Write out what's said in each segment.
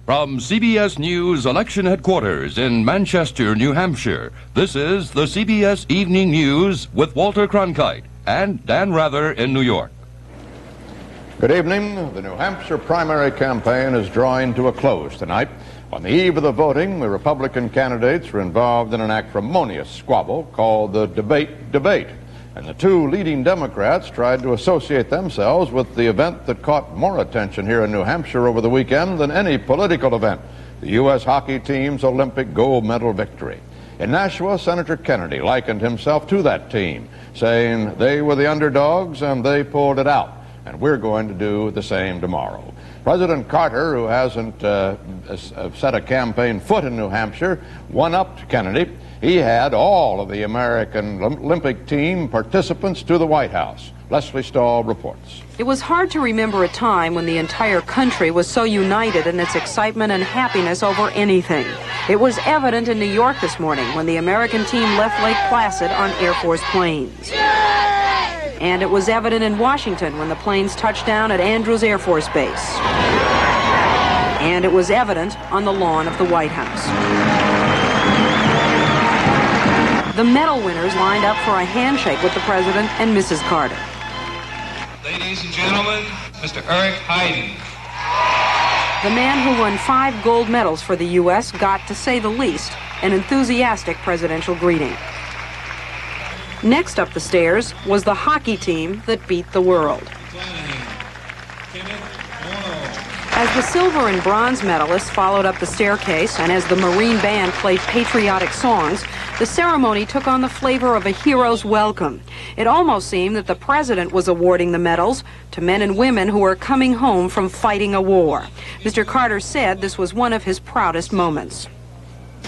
From CBS News Election Headquarters in Manchester, New Hampshire, this is the CBS Evening News with Walter Cronkite and Dan Rather in New York. Good evening. The New Hampshire primary campaign is drawing to a close tonight. On the eve of the voting, the Republican candidates were involved in an acrimonious squabble called the debate. And the two leading Democrats tried to associate themselves with the event that caught more attention here in New Hampshire over the weekend than any political event, the U.S. hockey team's Olympic gold medal victory. In Nashua, Senator Kennedy likened himself to that team, saying they were the underdogs and they pulled it out, and we're going to do the same tomorrow. President Carter, who hasn't set a campaign foot in New Hampshire, one-upped Kennedy. He had all of the American Olympic team participants to the White House. Leslie Stahl reports. It was hard to remember a time when the entire country was so united in its excitement and happiness over anything. It was evident in New York this morning when the American team left Lake Placid on Air Force planes. And it was evident in Washington when the planes touched down at Andrews Air Force Base. And it was evident on the lawn of the White House. The medal winners lined up for a handshake with the President and Mrs. Carter. Ladies and gentlemen, Mr. Eric Heiden. The man who won 5 gold medals for the U.S. got, to say the least, an enthusiastic presidential greeting. Next up the stairs was the hockey team that beat the world. As the silver and bronze medalists followed up the staircase and as the Marine Band played patriotic songs, the ceremony took on the flavor of a hero's welcome. It almost seemed that the president was awarding the medals to men and women who were coming home from fighting a war. Mr. Carter said this was one of his proudest moments.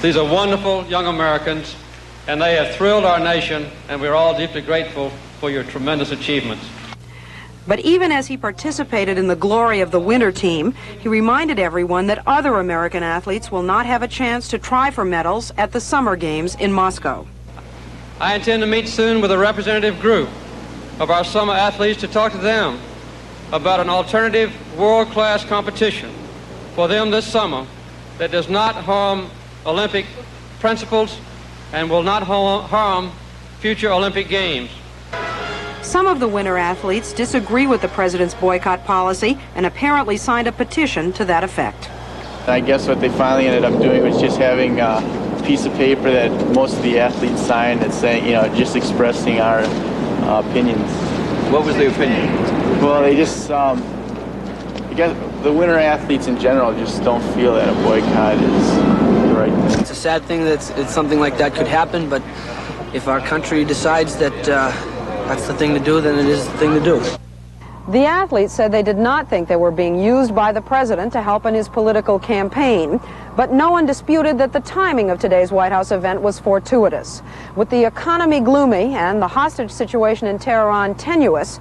These are wonderful young Americans, and they have thrilled our nation, and we're all deeply grateful for your tremendous achievements. But even as he participated in the glory of the winter team, he reminded everyone that other American athletes will not have a chance to try for medals at the Summer Games in Moscow. I intend to meet soon with a representative group of our summer athletes to talk to them about an alternative world-class competition for them this summer that does not harm Olympic principles and will not harm future Olympic Games. Some of the winter athletes disagree with the president's boycott policy and apparently signed a petition to that effect. I guess what they finally ended up doing was just having a piece of paper that most of the athletes signed that's saying, just expressing our opinions. What was the opinion? Well, they just, I guess the winter athletes in general just don't feel that a boycott is the right thing. It's a sad thing that it's something like that could happen, but if our country decides that that's the thing to do, then it is the thing to do. The athletes said they did not think they were being used by the president to help in his political campaign, but no one disputed that the timing of today's White House event was fortuitous. With the economy gloomy and the hostage situation in Tehran tenuous,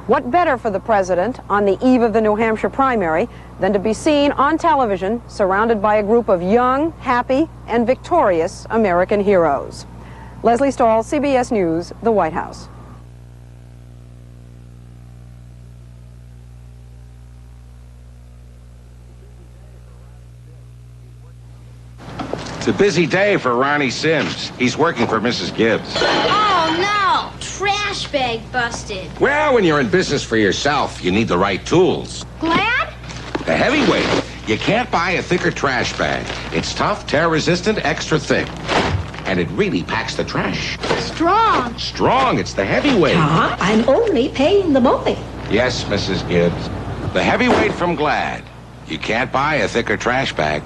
what better for the president on the eve of the New Hampshire primary than to be seen on television surrounded by a group of young, happy, and victorious American heroes. Leslie Stahl, CBS News, the White House. It's a busy day for Ronnie Sims. He's working for Mrs. Gibbs. Oh, no! Trash bag busted. Well, when you're in business for yourself, you need the right tools. Glad? The heavyweight. You can't buy a thicker trash bag. It's tough, tear-resistant, extra thick. And it really packs the trash. Strong. Strong. It's the heavyweight. I'm only paying the boy. Yes, Mrs. Gibbs. The heavyweight from Glad. You can't buy a thicker trash bag.